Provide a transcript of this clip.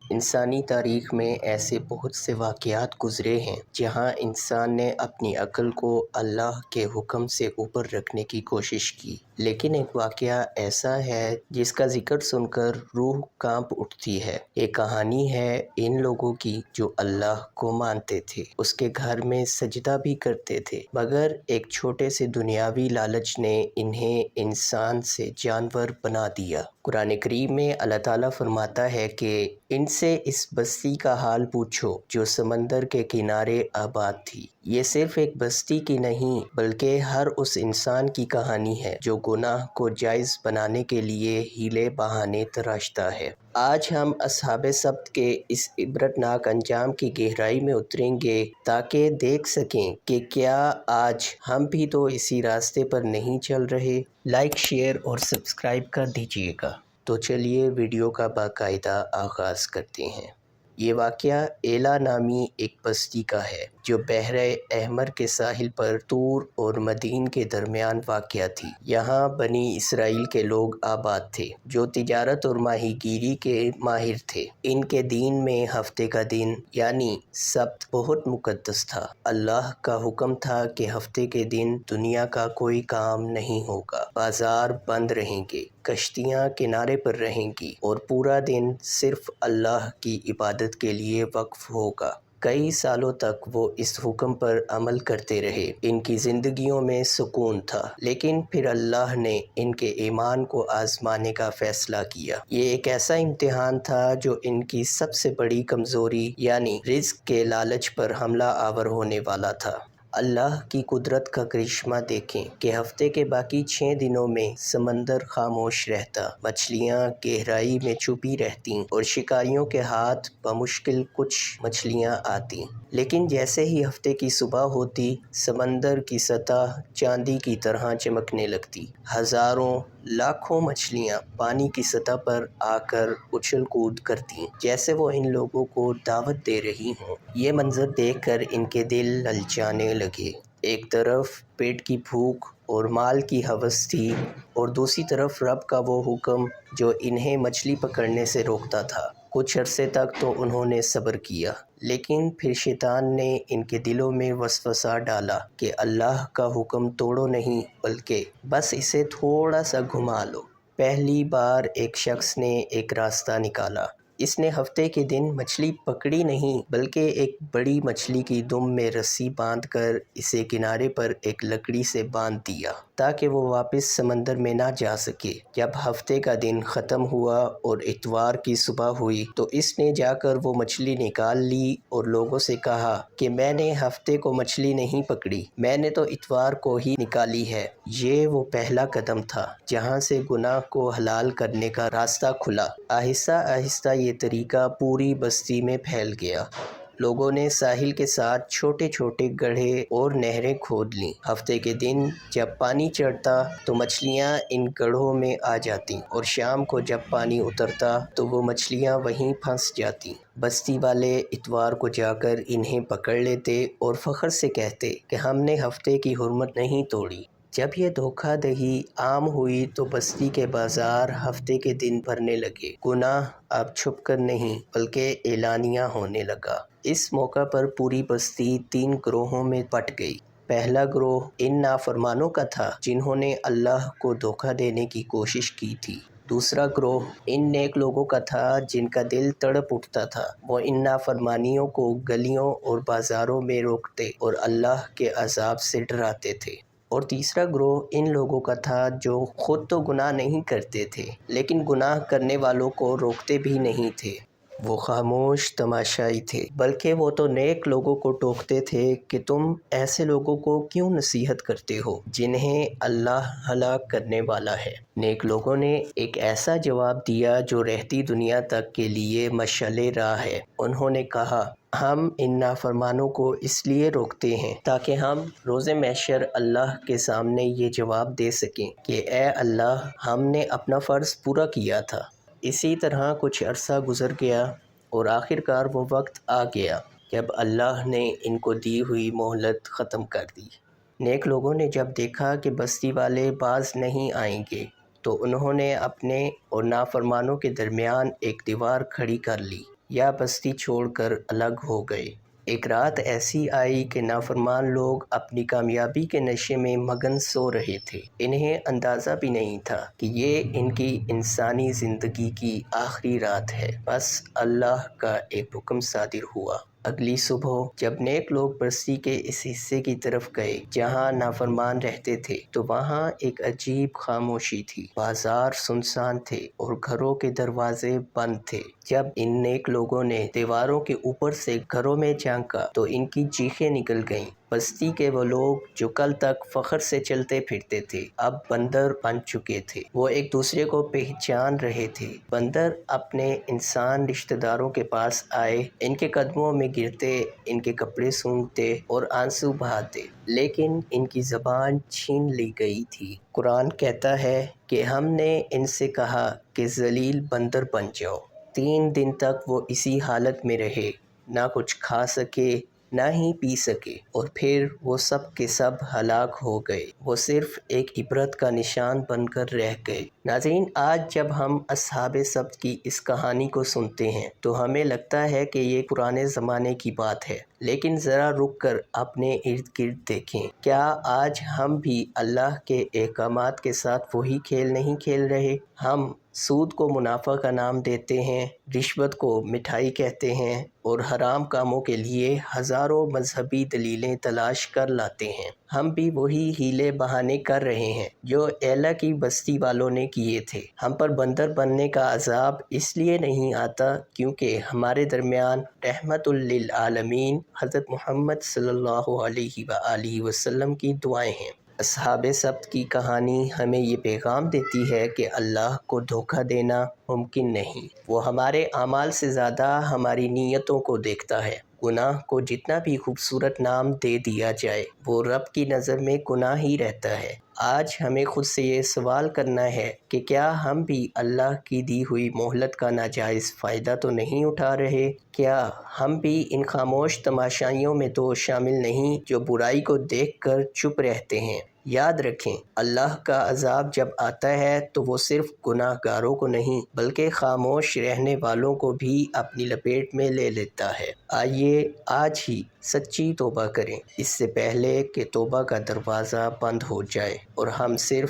انسانی تاریخ میں ایسے بہت سے واقعات گزرے ہیں جہاں انسان نے اپنی عقل کو اللہ کے حکم سے اوپر رکھنے کی کوشش کی، لیکن ایک واقعہ ایسا ہے جس کا ذکر سن کر روح کانپ اٹھتی ہے۔ یہ کہانی ہے ان لوگوں کی جو اللہ کو مانتے تھے، اس کے گھر میں سجدہ بھی کرتے تھے، مگر ایک چھوٹے سے دنیاوی لالچ نے انہیں انسان سے جانور بنا دیا۔ قرآن کریم میں اللہ تعالیٰ فرماتا ہے کہ ان سے اس بستی کا حال پوچھو جو سمندر کے کنارے آباد تھی۔ یہ صرف ایک بستی کی نہیں بلکہ ہر اس انسان کی کہانی ہے جو گناہ کو جائز بنانے کے لیے ہیلے بہانے تراشتا ہے۔ آج ہم اصحاب سبت کے اس عبرتناک انجام کی گہرائی میں اتریں گے تاکہ دیکھ سکیں کہ کیا آج ہم بھی تو اسی راستے پر نہیں چل رہے۔ لائک، شیئر اور سبسکرائب کر دیجیے گا۔ تو چلیے ویڈیو کا باقاعدہ آغاز کرتے ہیں۔ یہ واقعہ ایلا نامی ایک بستی کا ہے جو بحر احمر کے ساحل پر طور اور مدین کے درمیان واقع تھی۔ یہاں بنی اسرائیل کے لوگ آباد تھے جو تجارت اور ماہی گیری کے ماہر تھے۔ ان کے دین میں ہفتے کا دن یعنی سبت بہت مقدس تھا۔ اللہ کا حکم تھا کہ ہفتے کے دن دنیا کا کوئی کام نہیں ہوگا، بازار بند رہیں گے، کشتیاں کنارے پر رہیں گی اور پورا دن صرف اللہ کی عبادت کے لیے وقف ہوگا۔ کئی سالوں تک وہ اس حکم پر عمل کرتے رہے۔ ان کی زندگیوں میں سکون تھا، لیکن پھر اللہ نے ان کے ایمان کو آزمانے کا فیصلہ کیا۔ یہ ایک ایسا امتحان تھا جو ان کی سب سے بڑی کمزوری یعنی رزق کے لالچ پر حملہ آور ہونے والا تھا۔ اللہ کی قدرت کا کرشمہ دیکھیں کہ ہفتے کے باقی 6 دنوں میں سمندر خاموش رہتا، مچھلیاں گہرائی میں چھپی رہتیں اور شکاریوں کے ہاتھ بمشکل کچھ مچھلیاں آتیں۔ لیکن جیسے ہی ہفتے کی صبح ہوتی، سمندر کی سطح چاندی کی طرح چمکنے لگتی۔ ہزاروں لاکھوں مچھلیاں پانی کی سطح پر آ کر اچھل کود کرتیں جیسے وہ ان لوگوں کو دعوت دے رہی ہوں۔ یہ منظر دیکھ کر ان کے دل للچانے لگے۔ ایک طرف پیٹ کی بھوک اور مال کی ہوس تھی اور دوسری طرف رب کا وہ حکم جو انہیں مچھلی پکڑنے سے روکتا تھا۔ کچھ عرصے تک تو انہوں نے صبر کیا، لیکن پھر شیطان نے ان کے دلوں میں وسوسہ ڈالا کہ اللہ کا حکم توڑو نہیں بلکہ بس اسے تھوڑا سا گھما لو۔ پہلی بار ایک شخص نے ایک راستہ نکالا۔ اس نے ہفتے کے دن مچھلی پکڑی نہیں بلکہ ایک بڑی مچھلی کی دم میں رسی باندھ کر اسے کنارے پر ایک لکڑی سے باندھ دیا تاکہ وہ واپس سمندر میں نہ جا سکے۔ جب ہفتے کا دن ختم ہوا اور اتوار کی صبح ہوئی تو اس نے جا کر وہ مچھلی نکال لی اور لوگوں سے کہا کہ میں نے ہفتے کو مچھلی نہیں پکڑی، میں نے تو اتوار کو ہی نکالی ہے۔ یہ وہ پہلا قدم تھا جہاں سے گناہ کو حلال کرنے کا راستہ کھلا۔ آہستہ آہستہ یہ طریقہ پوری بستی میں پھیل گیا۔ لوگوں نے ساحل کے ساتھ چھوٹے چھوٹے گڑھے اور نہریں کھود لیں۔ ہفتے کے دن جب پانی چڑھتا تو مچھلیاں ان گڑھوں میں آ جاتیں اور شام کو جب پانی اترتا تو وہ مچھلیاں وہیں پھنس جاتیں۔ بستی والے اتوار کو جا کر انہیں پکڑ لیتے اور فخر سے کہتے کہ ہم نے ہفتے کی حرمت نہیں توڑی۔ جب یہ دھوکہ دہی عام ہوئی تو بستی کے بازار ہفتے کے دن بھرنے لگے۔ گناہ اب چھپ کر نہیں بلکہ اعلانیہ ہونے لگا۔ اس موقع پر پوری بستی 3 گروہوں میں بٹ گئی۔ پہلا گروہ ان نافرمانوں کا تھا جنہوں نے اللہ کو دھوکہ دینے کی کوشش کی تھی۔ دوسرا گروہ ان نیک لوگوں کا تھا جن کا دل تڑپ اٹھتا تھا، وہ ان نافرمانیوں کو گلیوں اور بازاروں میں روکتے اور اللہ کے عذاب سے ڈراتے تھے۔ اور تیسرا گروہ ان لوگوں کا تھا جو خود تو گناہ نہیں کرتے تھے لیکن گناہ کرنے والوں کو روکتے بھی نہیں تھے۔ وہ خاموش تماشائی تھے، بلکہ وہ تو نیک لوگوں کو ٹوکتے تھے کہ تم ایسے لوگوں کو کیوں نصیحت کرتے ہو جنہیں اللہ ہلاک کرنے والا ہے۔ نیک لوگوں نے ایک ایسا جواب دیا جو رہتی دنیا تک کے لیے مشعل راہ ہے۔ انہوں نے کہا، ہم ان نافرمانوں کو اس لیے روکتے ہیں تاکہ ہم روز محشر اللہ کے سامنے یہ جواب دے سکیں کہ اے اللہ، ہم نے اپنا فرض پورا کیا تھا۔ اسی طرح کچھ عرصہ گزر گیا اور آخر کار وہ وقت آ گیا جب اللہ نے ان کو دی ہوئی مہلت ختم کر دی۔ نیک لوگوں نے جب دیکھا کہ بستی والے باز نہیں آئیں گے تو انہوں نے اپنے اور نافرمانوں کے درمیان ایک دیوار کھڑی کر لی۔ یا بستی چھوڑ کر الگ ہو گئے۔ ایک رات ایسی آئی کہ نافرمان لوگ اپنی کامیابی کے نشے میں مگن سو رہے تھے۔ انہیں اندازہ بھی نہیں تھا کہ یہ ان کی انسانی زندگی کی آخری رات ہے۔ بس اللہ کا ایک حکم صادر ہوا۔ اگلی صبح جب نیک لوگ بستی کے اس حصے کی طرف گئے جہاں نافرمان رہتے تھے تو وہاں ایک عجیب خاموشی تھی۔ بازار سنسان تھے اور گھروں کے دروازے بند تھے۔ جب ان نیک لوگوں نے دیواروں کے اوپر سے گھروں میں جھانکا تو ان کی چیخیں نکل گئیں۔ بستی کے وہ لوگ جو کل تک فخر سے چلتے پھرتے تھے اب بندر بن چکے تھے۔ وہ ایک دوسرے کو پہچان رہے تھے۔ بندر اپنے انسان رشتہ داروں کے پاس آئے، ان کے قدموں میں گرتے، ان کے کپڑے سونگھتے اور آنسو بہاتے، لیکن ان کی زبان چھین لی گئی تھی۔ قرآن کہتا ہے کہ ہم نے ان سے کہا کہ ذلیل بندر بن جاؤ۔ 3 دن تک وہ اسی حالت میں رہے، نہ کچھ کھا سکے نہ ہی پی سکے، اور پھر وہ سب کے سب ہلاک ہو گئے۔ وہ صرف ایک عبرت کا نشان بن کر رہ گئے۔ ناظرین، آج جب ہم اصحاب سبت کی اس کہانی کو سنتے ہیں تو ہمیں لگتا ہے کہ یہ پرانے زمانے کی بات ہے، لیکن ذرا رک کر اپنے ارد گرد دیکھیں۔ کیا آج ہم بھی اللہ کے احکامات کے ساتھ وہی کھیل نہیں کھیل رہے؟ ہم سود کو منافع کا نام دیتے ہیں، رشوت کو مٹھائی کہتے ہیں اور حرام کاموں کے لیے ہزاروں مذہبی دلیلیں تلاش کر لاتے ہیں۔ ہم بھی وہی ہیلے بہانے کر رہے ہیں جو ایلا کی بستی والوں نے کیے تھے۔ ہم پر بندر بننے کا عذاب اس لیے نہیں آتا کیونکہ ہمارے درمیان رحمت للعالمین حضرت محمد صلی اللہ علیہ وآلہ وسلم کی دعائیں ہیں۔ اصحاب سبت کی کہانی ہمیں یہ پیغام دیتی ہے کہ اللہ کو دھوکہ دینا ممکن نہیں۔ وہ ہمارے اعمال سے زیادہ ہماری نیتوں کو دیکھتا ہے۔ گناہ کو جتنا بھی خوبصورت نام دے دیا جائے وہ رب کی نظر میں گناہ ہی رہتا ہے۔ آج ہمیں خود سے یہ سوال کرنا ہے کہ کیا ہم بھی اللہ کی دی ہوئی مہلت کا ناجائز فائدہ تو نہیں اٹھا رہے؟ کیا ہم بھی ان خاموش تماشائیوں میں تو شامل نہیں جو برائی کو دیکھ کر چپ رہتے ہیں؟ یاد رکھیں، اللہ کا عذاب جب آتا ہے تو وہ صرف گناہ گاروں کو نہیں بلکہ خاموش رہنے والوں کو بھی اپنی لپیٹ میں لے لیتا ہے۔ آئیے آج ہی سچی توبہ کریں، اس سے پہلے کہ توبہ کا دروازہ بند ہو جائے اور ہم صرف